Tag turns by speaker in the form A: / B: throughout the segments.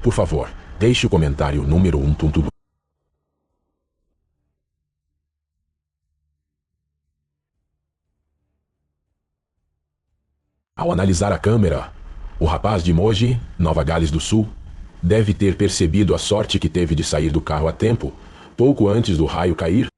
A: Por favor, deixe o comentário número 1. Ao analisar a câmera, o rapaz de Mogi, Nova Gales do Sul, deve ter percebido a sorte que teve de sair do carro a tempo, pouco antes do raio cair.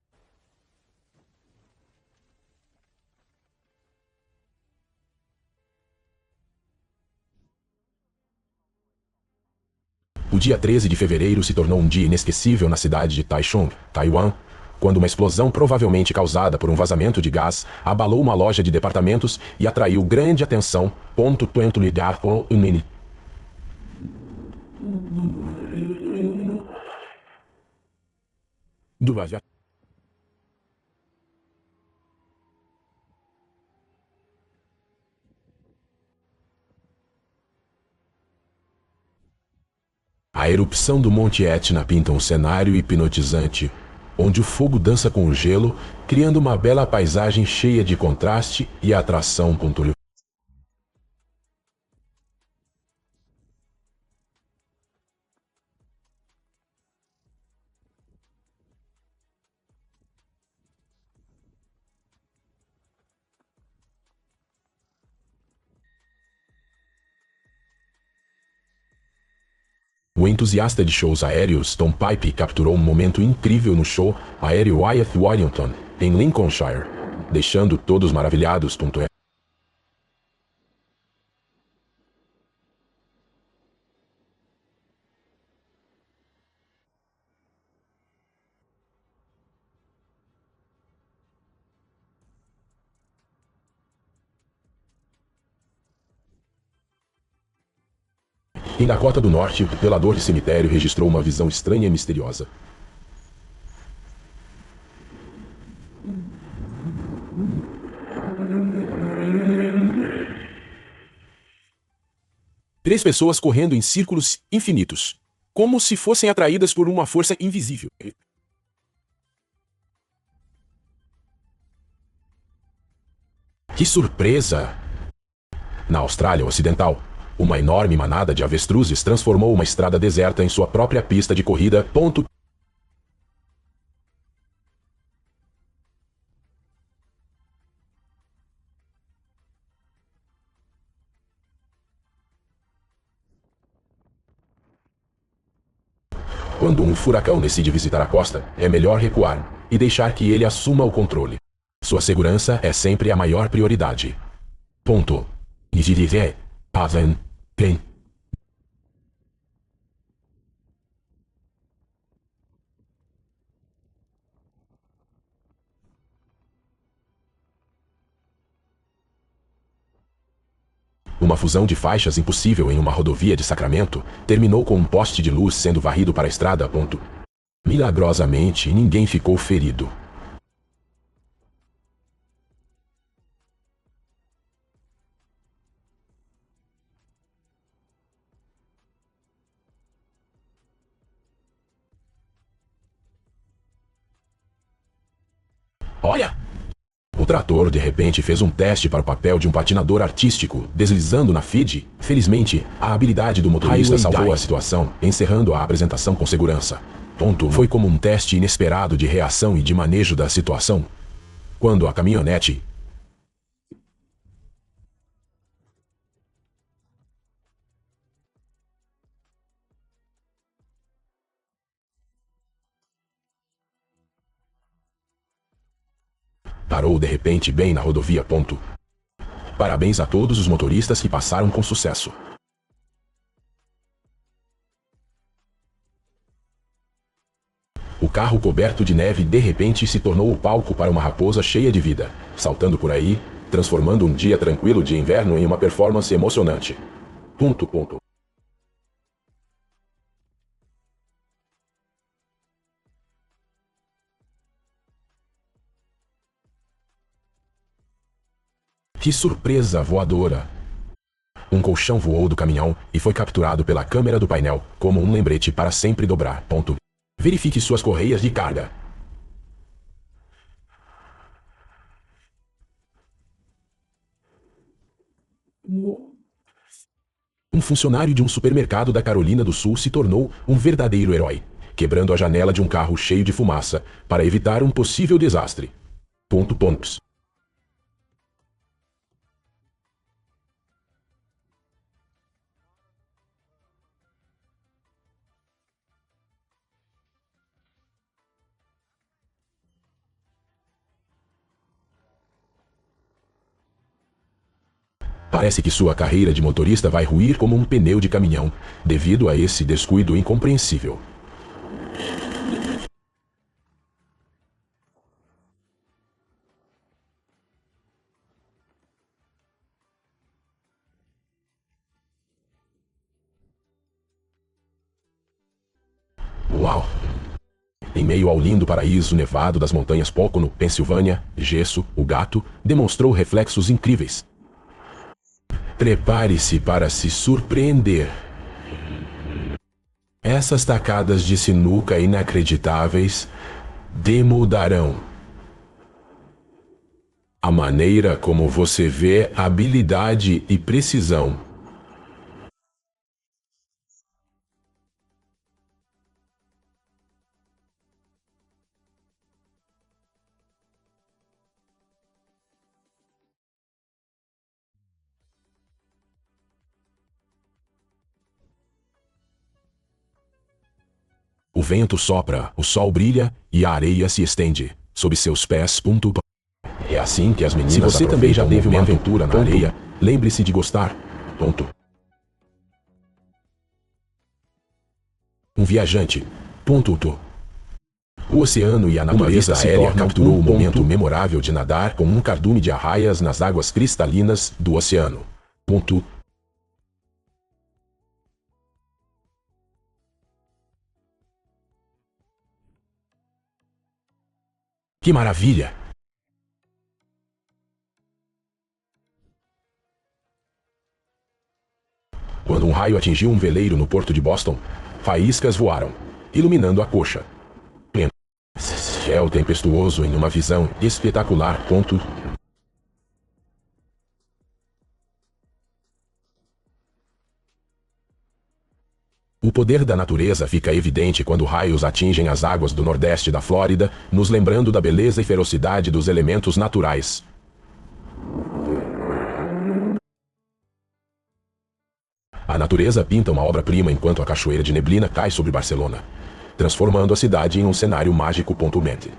A: O dia 13 de fevereiro se tornou um dia inesquecível na cidade de Taichung, Taiwan, quando uma explosão provavelmente causada por um vazamento de gás abalou uma loja de departamentos e atraiu grande atenção. Tento ligar com o mini. Do vazio. A erupção do Monte Etna pinta um cenário hipnotizante, onde o fogo dança com o gelo, criando uma bela paisagem cheia de contraste e atração. O entusiasta de shows aéreos Tom Pipe capturou um momento incrível no show aéreo Wyeth Wellington, em Lincolnshire, deixando todos maravilhados. Em Dakota do Norte, o zelador de cemitério registrou uma visão estranha e misteriosa. Três pessoas correndo em círculos infinitos, como se fossem atraídas por uma força invisível. Que surpresa! Na Austrália Ocidental, uma enorme manada de avestruzes transformou uma estrada deserta em sua própria pista de corrida. Quando um furacão decide visitar a costa, é melhor recuar e deixar que ele assuma o controle. Sua segurança é sempre a maior prioridade. Ponto. Nijirize. Pazen. Pen. Uma fusão de faixas impossível em uma rodovia de Sacramento terminou com um poste de luz sendo varrido para a estrada. Ponto. Milagrosamente, ninguém ficou ferido. Olha! O trator de repente fez um teste para o papel de um patinador artístico, deslizando na feed. Felizmente, a habilidade do motorista salvou a situação, encerrando a apresentação com segurança. Ponto. Foi como um teste inesperado de reação e de manejo da situação. Quando a caminhonete parou de repente bem na rodovia. Ponto. Parabéns a todos os motoristas que passaram com sucesso. O carro coberto de neve de repente se tornou o palco para uma raposa cheia de vida, saltando por aí, transformando um dia tranquilo de inverno em uma performance emocionante. Ponto. Que surpresa voadora! Um colchão voou do caminhão e foi capturado pela câmera do painel como um lembrete para sempre dobrar. Ponto. Verifique suas correias de carga. Um funcionário de um supermercado da Carolina do Sul se tornou um verdadeiro herói, quebrando a janela de um carro cheio de fumaça para evitar um possível desastre. Pontos. Parece que sua carreira de motorista vai ruir como um pneu de caminhão, devido a esse descuido incompreensível. Uau! Em meio ao lindo paraíso nevado das montanhas Pocono, Pensilvânia, Gesso, o gato, demonstrou reflexos incríveis. Prepare-se para se surpreender. Essas tacadas de sinuca inacreditáveis demudarão a maneira como você vê habilidade e precisão. O vento sopra, o sol brilha e a areia se estende sob seus pés. É assim que as meninas aproveitam. Se você também já teve uma aventura na areia, lembre-se de gostar. Um viajante. O oceano e a natureza aérea capturou o momento memorável de nadar com um cardume de arraias nas águas cristalinas do oceano. Que maravilha! Quando um raio atingiu um veleiro no porto de Boston, faíscas voaram, iluminando a coxa. Céu tempestuoso em uma visão espetacular. O poder da natureza fica evidente quando raios atingem as águas do nordeste da Flórida, nos lembrando da beleza e ferocidade dos elementos naturais. A natureza pinta uma obra-prima enquanto a cachoeira de neblina cai sobre Barcelona, transformando a cidade em um cenário mágico. Mente.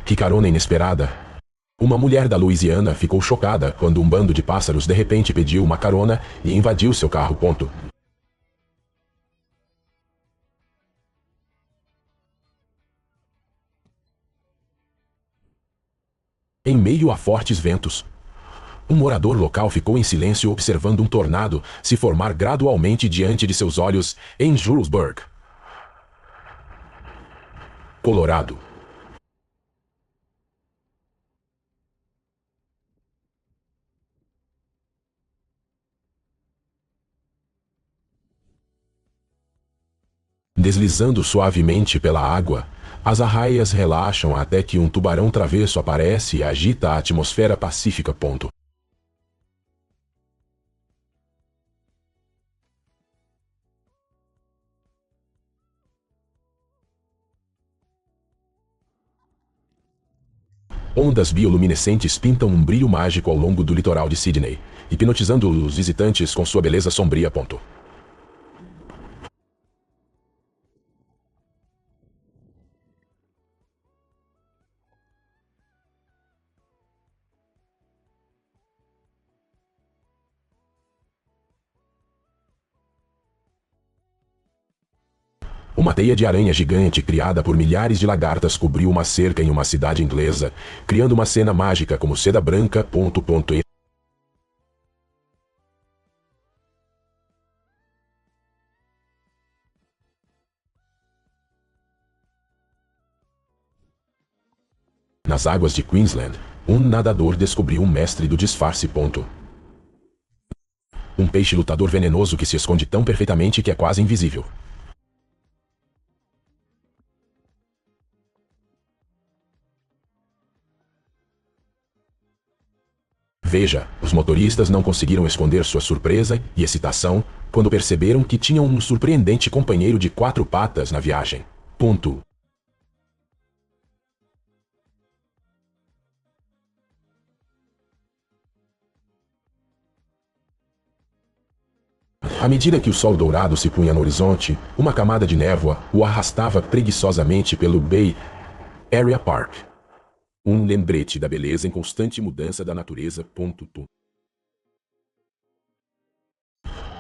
A: Que carona inesperada! Uma mulher da Louisiana ficou chocada quando um bando de pássaros de repente pediu uma carona e invadiu seu carro. Em meio a fortes ventos, um morador local ficou em silêncio observando um tornado se formar gradualmente diante de seus olhos em Julesburg, Colorado. Deslizando suavemente pela água, as arraias relaxam até que um tubarão travesso aparece e agita a atmosfera pacífica. Ondas bioluminescentes pintam um brilho mágico ao longo do litoral de Sydney, hipnotizando os visitantes com sua beleza sombria. Uma teia de aranha gigante criada por milhares de lagartas cobriu uma cerca em uma cidade inglesa, criando uma cena mágica como seda branca. Nas águas de Queensland, um nadador descobriu um mestre do disfarce. Um peixe lutador venenoso que se esconde tão perfeitamente que é quase invisível. Veja, os motoristas não conseguiram esconder sua surpresa e excitação quando perceberam que tinham um surpreendente companheiro de 4 patas na viagem. Ponto. À medida que o sol dourado se punha no horizonte, uma camada de névoa o arrastava preguiçosamente pelo Bay Area Park. Um lembrete da beleza em constante mudança da natureza.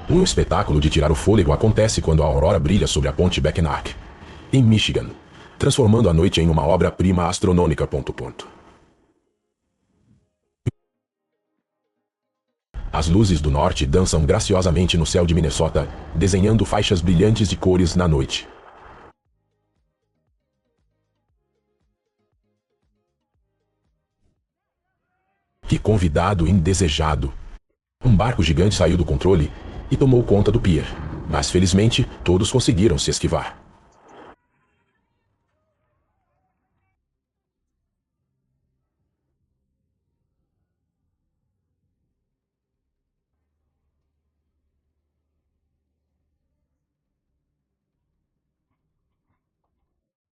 A: Um espetáculo de tirar o fôlego acontece quando a aurora brilha sobre a ponte Beckenac, em Michigan, transformando a noite em uma obra-prima astronômica. As luzes do norte dançam graciosamente no céu de Minnesota, desenhando faixas brilhantes de cores na noite. Que convidado indesejado! Um barco gigante saiu do controle e tomou conta do pier, mas felizmente todos conseguiram se esquivar.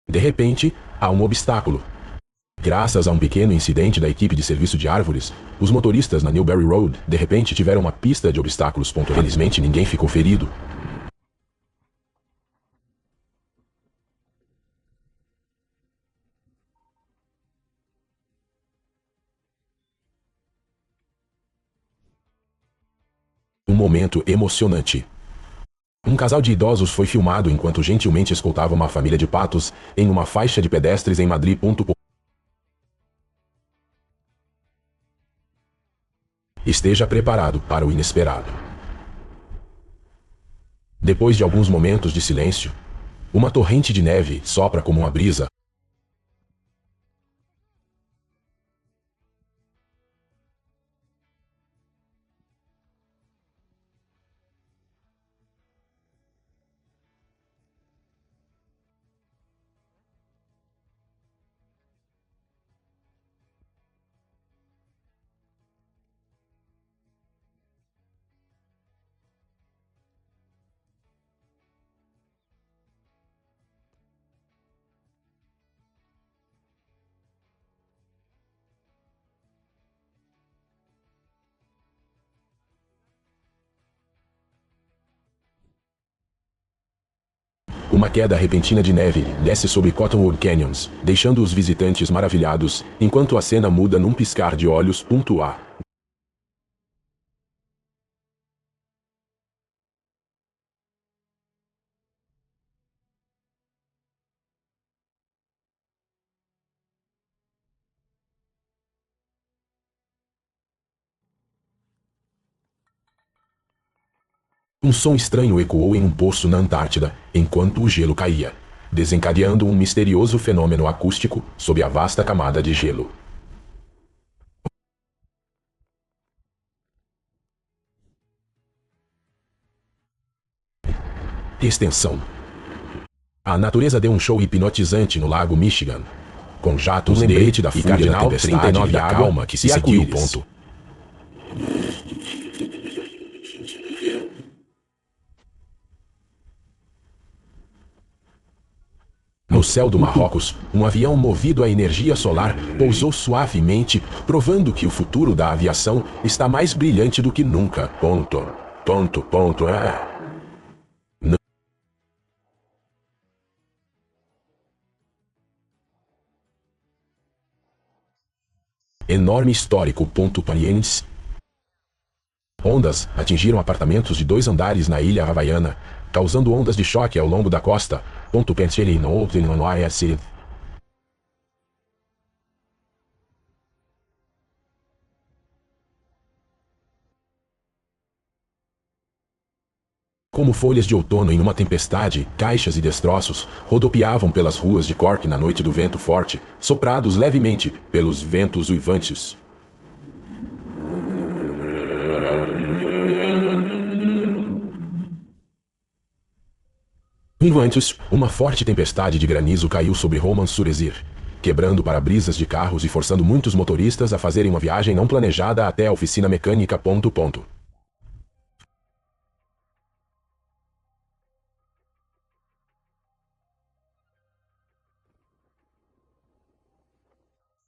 A: De repente, há um obstáculo. Graças a um pequeno incidente da equipe de serviço de árvores, os motoristas na Newberry Road de repente tiveram uma pista de obstáculos. Felizmente ninguém ficou ferido. Um momento emocionante. Um casal de idosos foi filmado enquanto gentilmente escoltava uma família de patos em uma faixa de pedestres em Madrid. Esteja preparado para o inesperado. Depois de alguns momentos de silêncio, uma torrente de neve sopra como uma brisa. Uma queda repentina de neve desce sobre Cottonwood Canyons, deixando os visitantes maravilhados, enquanto a cena muda num piscar de olhos. A Um som estranho ecoou em um poço na Antártida, enquanto o gelo caía, desencadeando um misterioso fenômeno acústico sob a vasta camada de gelo. Extensão. A natureza deu um show hipnotizante no lago Michigan, com jatos de da fúria da tempestade e a calma que se seguiu. No céu do Marrocos, um avião movido a energia solar pousou suavemente, provando que o futuro da aviação está mais brilhante do que nunca. Enorme histórico. Parientes. Ondas atingiram apartamentos de 2 andares na ilha havaiana, causando ondas de choque ao longo da costa. Como folhas de outono em uma tempestade, caixas e destroços rodopiavam pelas ruas de Cork na noite do vento forte, soprados levemente pelos ventos uivantes. Uma forte tempestade de granizo caiu sobre Romans-sur-Isère, quebrando para-brisas de carros e forçando muitos motoristas a fazerem uma viagem não planejada até a oficina mecânica.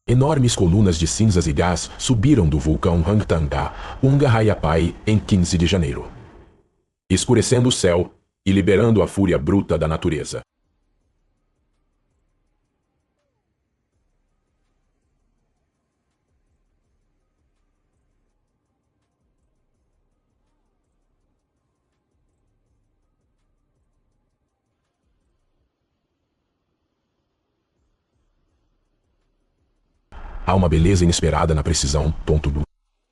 A: Enormes colunas de cinzas e gás subiram do vulcão Hangtanga, Unga em 15 de janeiro, escurecendo o céu e liberando a fúria bruta da natureza. Há uma beleza inesperada na precisão.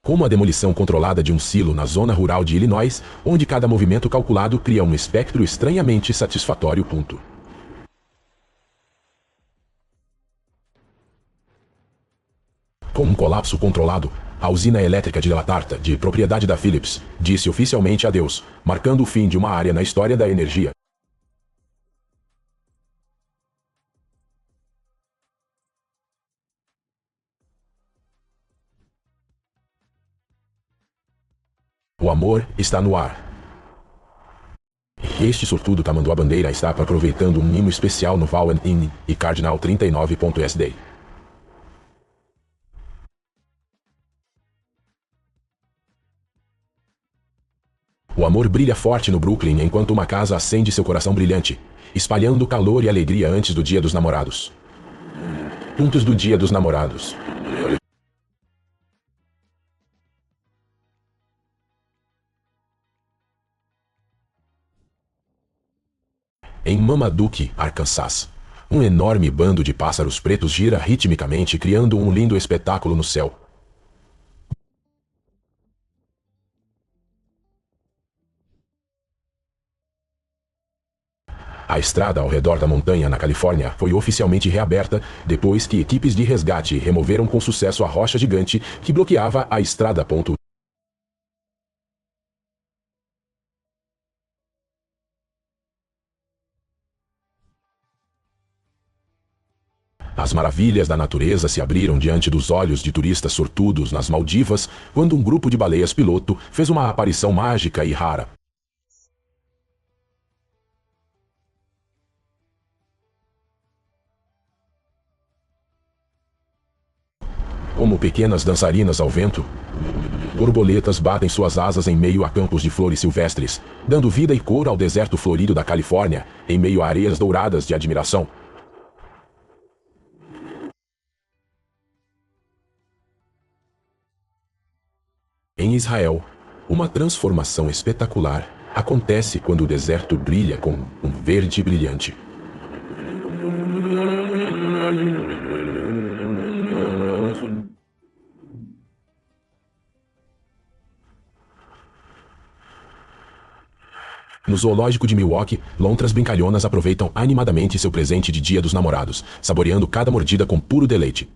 A: Como a demolição controlada de um silo na zona rural de Illinois, onde cada movimento calculado cria um espectro estranhamente satisfatório. Com um colapso controlado, a usina elétrica de La Tarta, de propriedade da Philips, disse oficialmente adeus, marcando o fim de uma área na história da energia. O amor está no ar. Este sortudo tamanduá-bandeira está aproveitando um mimo especial no Val Inn e Cardinal 39.sd. O amor brilha forte no Brooklyn enquanto uma casa acende seu coração brilhante, espalhando calor e alegria antes do Dia dos Namorados. Juntos do Dia dos Namorados. Em Mamaduke, Arkansas, um enorme bando de pássaros pretos gira ritmicamente, criando um lindo espetáculo no céu. A estrada ao redor da montanha na Califórnia foi oficialmente reaberta depois que equipes de resgate removeram com sucesso a rocha gigante que bloqueava a estrada. As maravilhas da natureza se abriram diante dos olhos de turistas sortudos nas Maldivas quando um grupo de baleias piloto fez uma aparição mágica e rara. Como pequenas dançarinas ao vento, borboletas batem suas asas em meio a campos de flores silvestres, dando vida e cor ao deserto florido da Califórnia, em meio a areias douradas de admiração. Em Israel, uma transformação espetacular acontece quando o deserto brilha com um verde brilhante. No zoológico de Milwaukee, lontras brincalhonas aproveitam animadamente seu presente de Dia dos Namorados, saboreando cada mordida com puro deleite.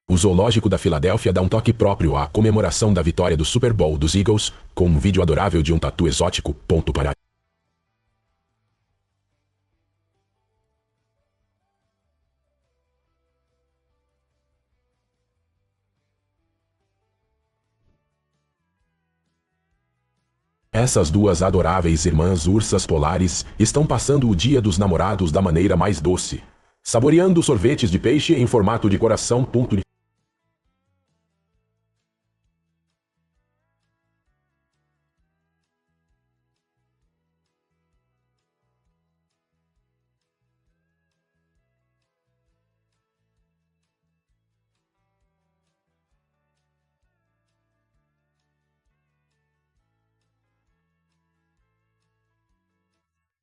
A: O zoológico da Filadélfia dá um toque próprio à comemoração da vitória do Super Bowl dos Eagles, com um vídeo adorável de um tatu exótico. Para essas duas adoráveis irmãs ursas polares estão passando o Dia dos Namorados da maneira mais doce, saboreando sorvetes de peixe em formato de coração.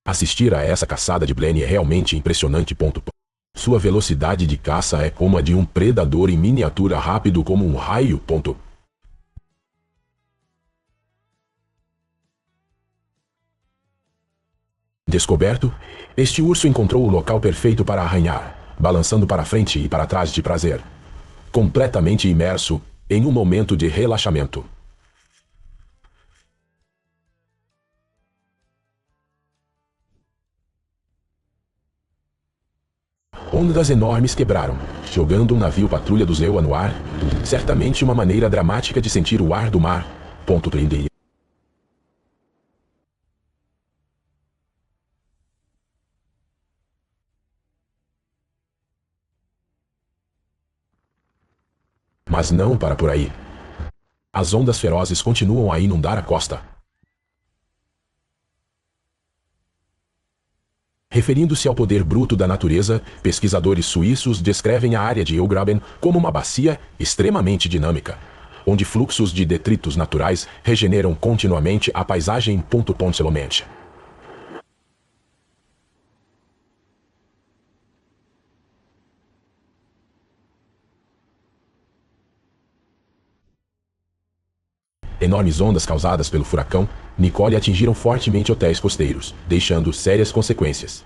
A: Assistir a essa caçada de Blaine é realmente impressionante. Sua velocidade de caça é como a de um predador em miniatura, rápido como um raio. Descoberto, este urso encontrou o local perfeito para arranhar, balançando para frente e para trás de prazer. completamente imerso em um momento de relaxamento. Ondas enormes quebraram, jogando um navio patrulha do Zewa no ar, certamente uma maneira dramática de sentir o ar do mar. Prender. Mas não para por aí. As ondas ferozes continuam a inundar a costa. Referindo-se ao poder bruto da natureza, pesquisadores suíços descrevem a área de Elgraben como uma bacia extremamente dinâmica, onde fluxos de detritos naturais regeneram continuamente a paisagem. Pontilhamente. Enormes ondas causadas pelo furacão Nicole atingiram fortemente hotéis costeiros, deixando sérias consequências.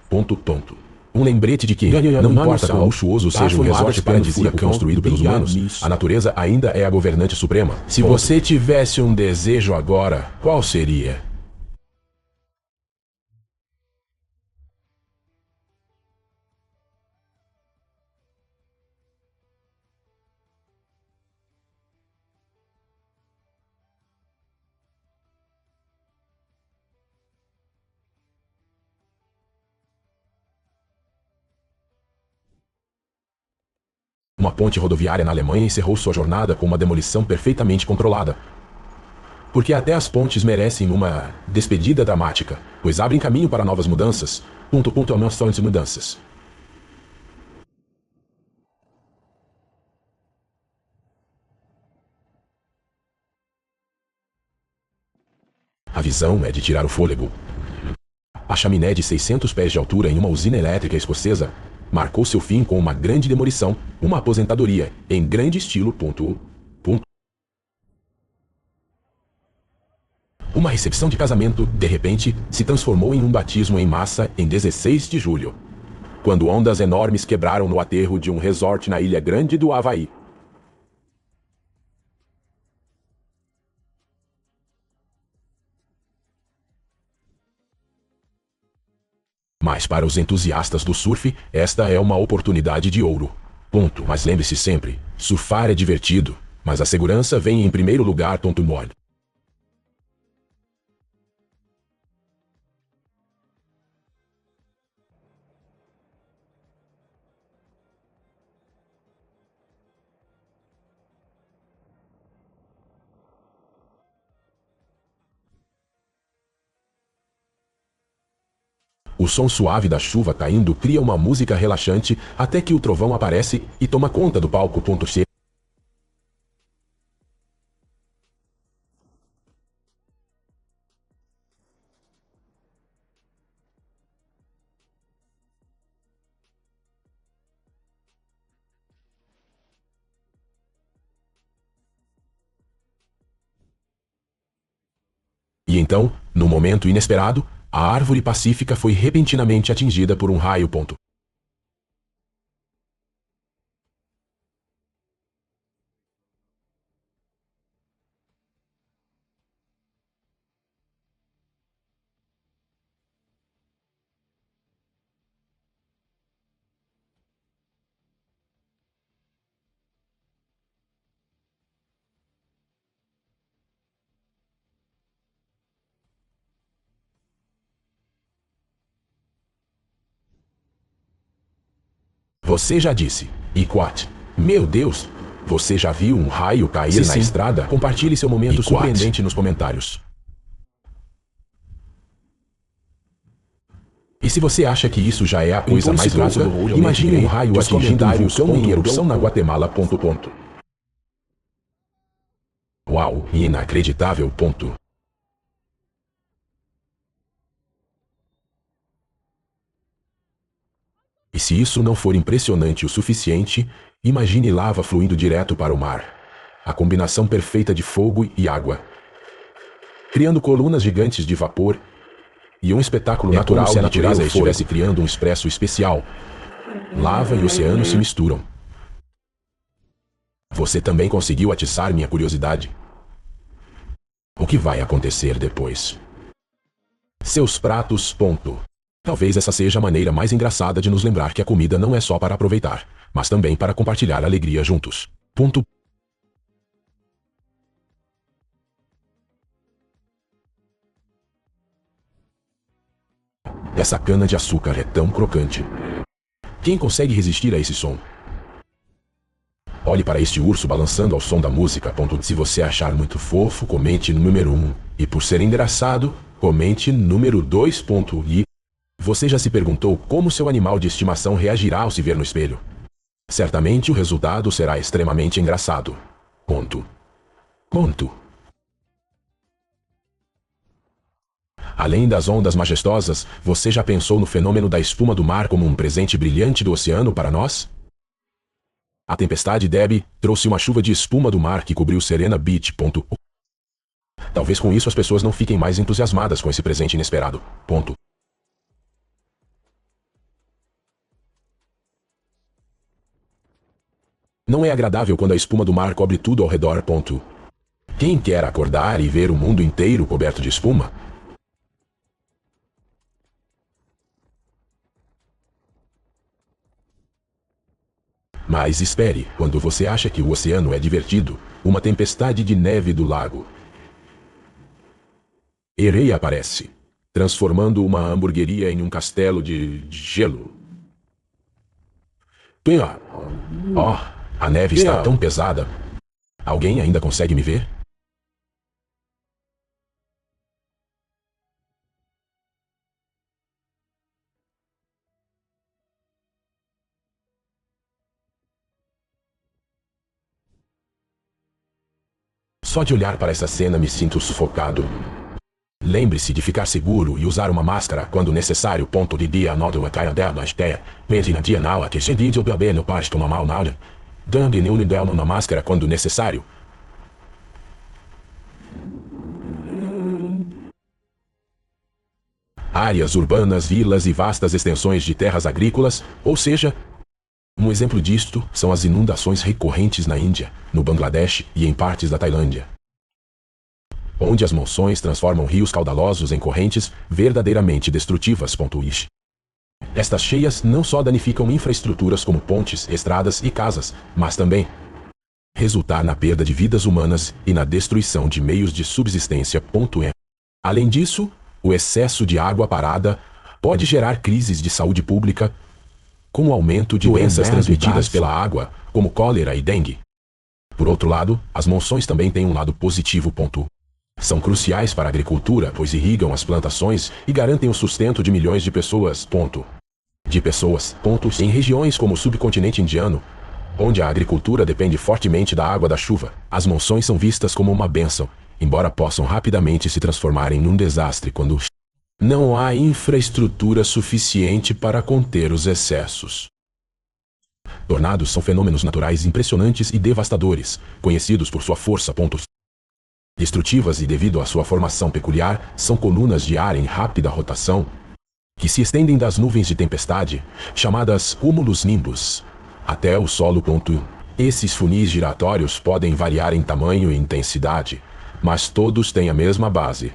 A: Um lembrete de que, não importa quão luxuoso seja o resort paradisíaco construído pelos humanos, a natureza ainda é a governante suprema. Se você tivesse um desejo agora, qual seria? Uma ponte rodoviária na Alemanha encerrou sua jornada com uma demolição perfeitamente controlada. Porque até as pontes merecem uma despedida dramática, pois abrem caminho para novas mudanças. Aumento mudanças. A visão é de tirar o fôlego. A chaminé de 600 pés de altura em uma usina elétrica escocesa marcou seu fim com uma grande demolição, uma aposentadoria, em grande estilo. Uma recepção de casamento, de repente, se transformou em um batismo em massa em 16 de julho, quando ondas enormes quebraram no aterro de um resort na Ilha Grande do Havaí. Mas para os entusiastas do surf, esta é uma oportunidade de ouro. Mas lembre-se sempre, surfar é divertido, mas a segurança vem em primeiro lugar. Mod. O som suave da chuva caindo cria uma música relaxante até que o trovão aparece e toma conta do palco. C. E então, num momento inesperado, a árvore pacífica foi repentinamente atingida por um raio. Você já disse. E quat? Meu Deus! Você já viu um raio cair na estrada? Compartilhe seu momento surpreendente nos comentários. E se você acha que isso já é a coisa mais louca, imagine um raio atingindo um vulcão em erupção na Guatemala. Uau, inacreditável. E se isso não for impressionante o suficiente, imagine lava fluindo direto para o mar. A combinação perfeita de fogo e água, criando colunas gigantes de vapor e um espetáculo natural como se a natureza estivesse criando um expresso especial. Lava e oceano se misturam. Você também conseguiu atiçar minha curiosidade. O que vai acontecer depois? Seus pratos. Talvez essa seja a maneira mais engraçada de nos lembrar que a comida não é só para aproveitar, mas também para compartilhar alegria juntos. Essa cana de açúcar é tão crocante. Quem consegue resistir a esse som? Olhe para este urso balançando ao som da música. Se você achar muito fofo, comente número 1. E por ser engraçado, comente número 2. E você já se perguntou como seu animal de estimação reagirá ao se ver no espelho? Certamente o resultado será extremamente engraçado. Além das ondas majestosas, você já pensou no fenômeno da espuma do mar como um presente brilhante do oceano para nós? A tempestade Debbie trouxe uma chuva de espuma do mar que cobriu Serena Beach. Talvez com isso as pessoas não fiquem mais entusiasmadas com esse presente inesperado. Não é agradável quando a espuma do mar cobre tudo ao redor. Quem quer acordar e ver o mundo inteiro coberto de espuma? Mas espere, quando você acha que o oceano é divertido, uma tempestade de neve do lago Erie aparece, transformando uma hamburgueria em um castelo de gelo. A neve está tão pesada. Alguém ainda consegue me ver? Só de olhar para essa cena me sinto sufocado. Lembre-se de ficar seguro e usar uma máscara quando necessário. De dia nodo a caia dela esteia. Pense na dia na que se diz o bebê no pasto normal nada. Dando nenhum dela na máscara quando necessário. Áreas urbanas, vilas e vastas extensões de terras agrícolas, ou seja, um exemplo disto são as inundações recorrentes na Índia, no Bangladesh e em partes da Tailândia, onde as monções transformam rios caudalosos em correntes verdadeiramente destrutivas. Estas cheias não só danificam infraestruturas como pontes, estradas e casas, mas também resultar na perda de vidas humanas e na destruição de meios de subsistência. Além disso, o excesso de água parada pode gerar crises de saúde pública, com o aumento de doenças transmitidas pela água, como cólera e dengue. Por outro lado, as monções também têm um lado positivo. São cruciais para a agricultura, pois irrigam as plantações e garantem o sustento de milhões de pessoas. Em regiões como o subcontinente indiano, onde a agricultura depende fortemente da água da chuva, as monções são vistas como uma bênção, embora possam rapidamente se transformarem num desastre quando não há infraestrutura suficiente para conter os excessos. Tornados são fenômenos naturais impressionantes e devastadores, conhecidos por sua força. Destrutivas e devido à sua formação peculiar, são colunas de ar em rápida rotação, que se estendem das nuvens de tempestade, chamadas cumulus-nimbus, até o solo. Esses funis giratórios podem variar em tamanho e intensidade, mas todos têm a mesma base.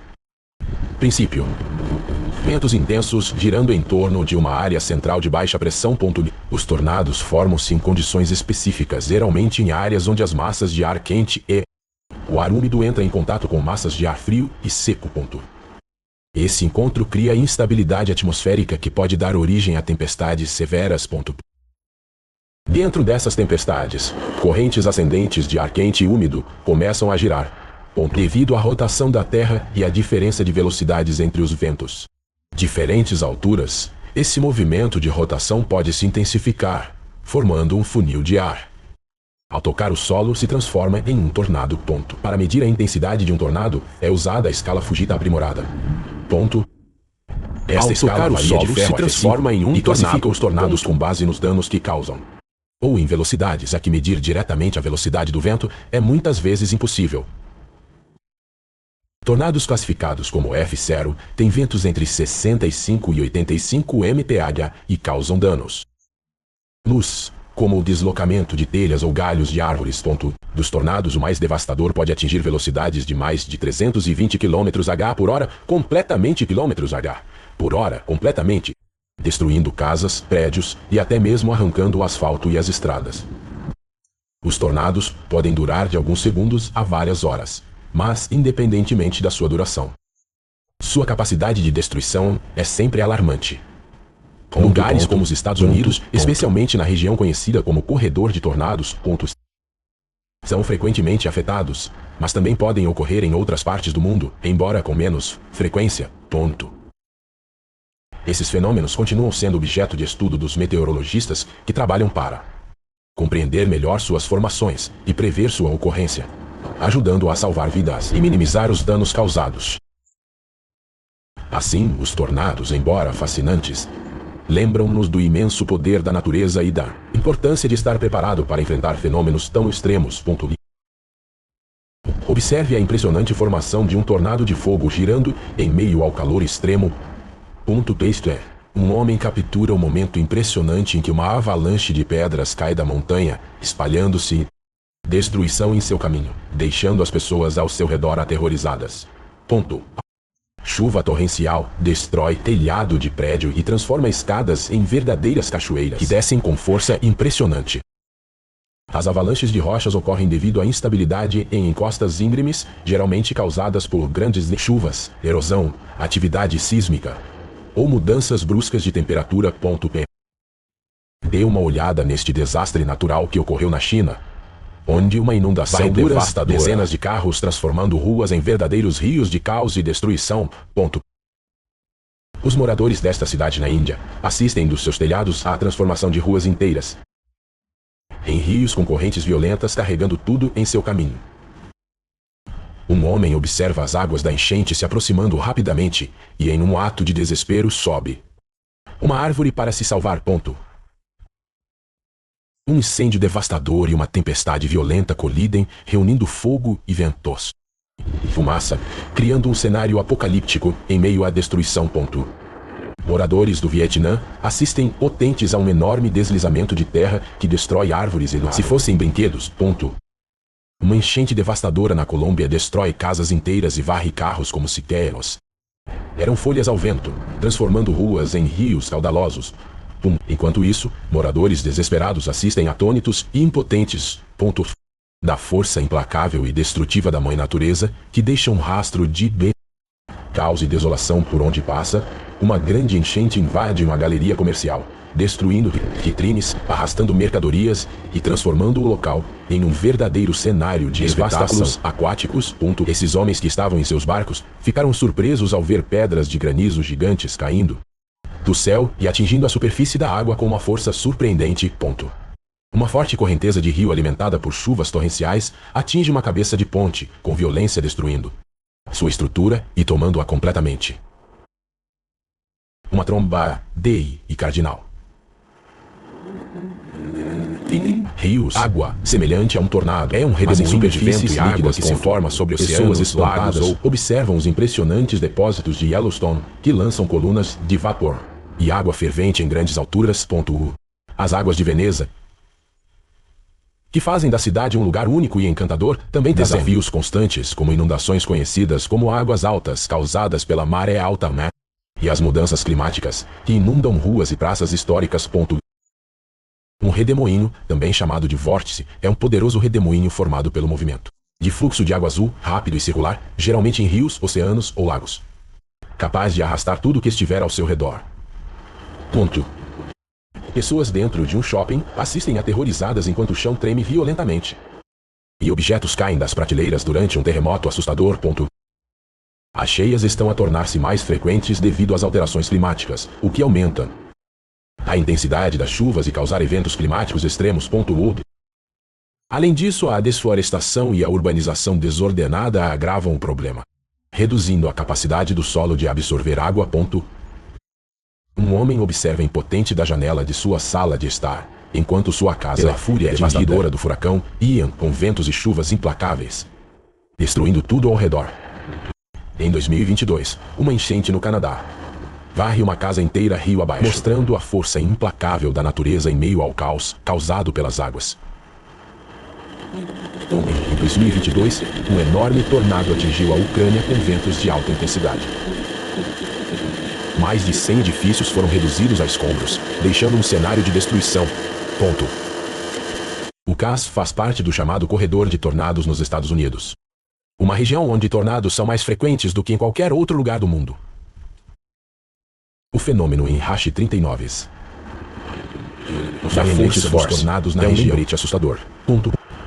A: Princípio: ventos intensos girando em torno de uma área central de baixa pressão. Os tornados formam-se em condições específicas, geralmente em áreas onde as massas de ar quente e o ar úmido entram em contato com massas de ar frio e seco. Esse encontro cria instabilidade atmosférica que pode dar origem a tempestades severas. Dentro dessas tempestades, correntes ascendentes de ar quente e úmido começam a girar, devido à rotação da Terra e à diferença de velocidades entre os ventos. Diferentes alturas, esse movimento de rotação pode se intensificar, formando um funil de ar. Ao tocar o solo, se transforma em um tornado. Para medir a intensidade de um tornado, é usada a escala Fujita aprimorada. Esta escala varia de ferro se transforma em um e classifica os tornados com base nos danos que causam, ou em velocidades, a que medir diretamente a velocidade do vento é muitas vezes impossível. Tornados classificados como F0 têm ventos entre 65 e 85 mph e causam danos. Luz, como o deslocamento de telhas ou galhos de árvores. Dos tornados, o mais devastador pode atingir velocidades de mais de 320 km/h por hora, completamente, destruindo casas, prédios e até mesmo arrancando o asfalto e as estradas. Os tornados podem durar de alguns segundos a várias horas, mas independentemente da sua duração, sua capacidade de destruição é sempre alarmante. Lugares como os Estados Unidos, especialmente na região conhecida como Corredor de Tornados, são frequentemente afetados, mas também podem ocorrer em outras partes do mundo, embora com menos frequência. Esses fenômenos continuam sendo objeto de estudo dos meteorologistas que trabalham para compreender melhor suas formações e prever sua ocorrência, ajudando a salvar vidas e minimizar os danos causados. Assim, os tornados, embora fascinantes, lembram-nos do imenso poder da natureza e da importância de estar preparado para enfrentar fenômenos tão extremos. Observe a impressionante formação de um tornado de fogo girando em meio ao calor extremo. Isto é, um homem captura o momento impressionante em que uma avalanche de pedras cai da montanha, espalhando-se destruição em seu caminho, deixando as pessoas ao seu redor aterrorizadas. Chuva torrencial destrói telhado de prédio e transforma escadas em verdadeiras cachoeiras que descem com força impressionante. As avalanches de rochas ocorrem devido à instabilidade em encostas íngremes, geralmente causadas por grandes chuvas, erosão, atividade sísmica ou mudanças bruscas de temperatura. Dê uma olhada neste desastre natural que ocorreu na China, onde uma inundação devastadora, dezenas de carros transformando ruas em verdadeiros rios de caos e destruição. Os moradores desta cidade na Índia assistem dos seus telhados à transformação de ruas inteiras em rios com correntes violentas carregando tudo em seu caminho. Um homem observa as águas da enchente se aproximando rapidamente e, em um ato de desespero, sobe uma árvore para se salvar. Um incêndio devastador e uma tempestade violenta colidem, reunindo fogo e ventos, fumaça, criando um cenário apocalíptico em meio à destruição. Moradores do Vietnã assistem potentes a um enorme deslizamento de terra que destrói árvores e se fossem brinquedos. Uma enchente devastadora na Colômbia destrói casas inteiras e varre carros como se eram folhas ao vento, transformando ruas em rios caudalosos. Enquanto isso, moradores desesperados assistem atônitos e impotentes. Da força implacável e destrutiva da mãe natureza, que deixa um rastro de caos e desolação por onde passa. Uma grande enchente invade uma galeria comercial, destruindo vitrines, arrastando mercadorias e transformando o local em um verdadeiro cenário de espetáculos aquáticos. Esses homens que estavam em seus barcos ficaram surpresos ao ver pedras de granizo gigantes caindo do céu e atingindo a superfície da água com uma força surpreendente. Uma forte correnteza de rio alimentada por chuvas torrenciais atinge uma cabeça de ponte, com violência destruindo sua estrutura e tomando-a completamente. Uma tromba Dei e cardinal. Rios, água, semelhante a um tornado, é um redemoinho de vento e água que se forma sobre oceanos, lagos ou observam os impressionantes depósitos de Yellowstone que lançam colunas de vapor e água fervente em grandes alturas. As águas de Veneza, que fazem da cidade um lugar único e encantador, também têm desafios constantes, como inundações conhecidas como águas altas causadas pela maré alta, e as mudanças climáticas, que inundam ruas e praças históricas. Um redemoinho, também chamado de vórtice, é um poderoso redemoinho formado pelo movimento de fluxo de água azul, rápido e circular, geralmente em rios, oceanos ou lagos, capaz de arrastar tudo que estiver ao seu redor. Pessoas dentro de um shopping assistem aterrorizadas enquanto o chão treme violentamente e objetos caem das prateleiras durante um terremoto assustador. As cheias estão a tornar-se mais frequentes devido às alterações climáticas, o que aumenta a intensidade das chuvas e causar eventos climáticos extremos. Além disso, a desflorestação e a urbanização desordenada agravam o problema, reduzindo a capacidade do solo de absorver água. Um homem observa impotente da janela de sua sala de estar, enquanto sua casa, pela fúria devastadora do furacão, Ian, com ventos e chuvas implacáveis, destruindo tudo ao redor. Em 2022, uma enchente no Canadá varre uma casa inteira rio abaixo, mostrando a força implacável da natureza em meio ao caos causado pelas águas. Em 2022, um enorme tornado atingiu a Ucrânia com ventos de alta intensidade. Mais de 100 edifícios foram reduzidos a escombros, deixando um cenário de destruição. O CAS faz parte do chamado Corredor de Tornados nos Estados Unidos. Uma região onde tornados são mais frequentes do que em qualquer outro lugar do mundo. O fenômeno em Hash 39 da força dos tornados na região é assustador.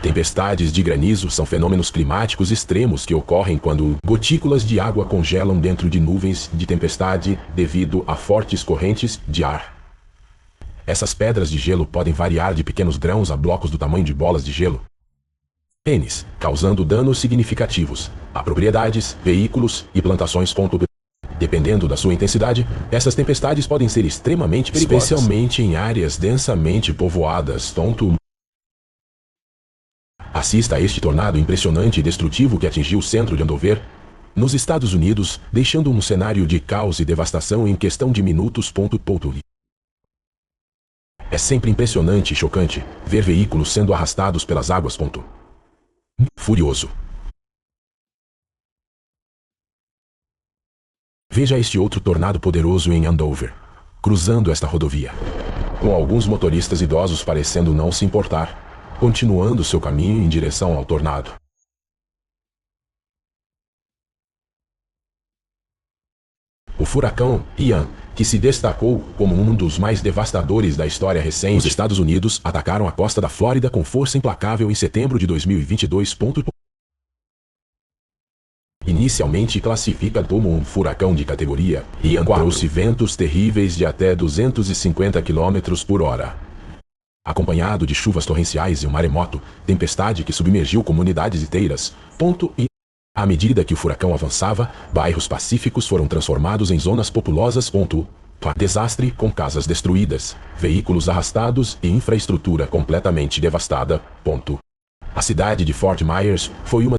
A: Tempestades de granizo são fenômenos climáticos extremos que ocorrem quando gotículas de água congelam dentro de nuvens de tempestade devido a fortes correntes de ar. Essas pedras de gelo podem variar de pequenos grãos a blocos do tamanho de bolas de gelo, pênis, causando danos significativos a propriedades, veículos e plantações. Dependendo da sua intensidade, essas tempestades podem ser extremamente perigosas, especialmente em áreas densamente povoadas. Assista a este tornado impressionante e destrutivo que atingiu o centro de Andover, nos Estados Unidos, deixando um cenário de caos e devastação em questão de minutos. É sempre impressionante e chocante ver veículos sendo arrastados pelas águas. Furioso. Veja este outro tornado poderoso em Andover, cruzando esta rodovia, com alguns motoristas idosos parecendo não se importar, continuando seu caminho em direção ao tornado. O furacão Ian, que se destacou como um dos mais devastadores da história recente, os Estados Unidos atacaram a costa da Flórida com força implacável em setembro de 2022. Inicialmente classificado como um furacão de categoria, Ian trouxe ventos terríveis de até 250 km por hora. Acompanhado de chuvas torrenciais e um maremoto, tempestade que submergiu comunidades inteiras. E, à medida que o furacão avançava, bairros pacíficos foram transformados em zonas populosas. Desastre com casas destruídas, veículos arrastados e infraestrutura completamente devastada. A cidade de Fort Myers foi uma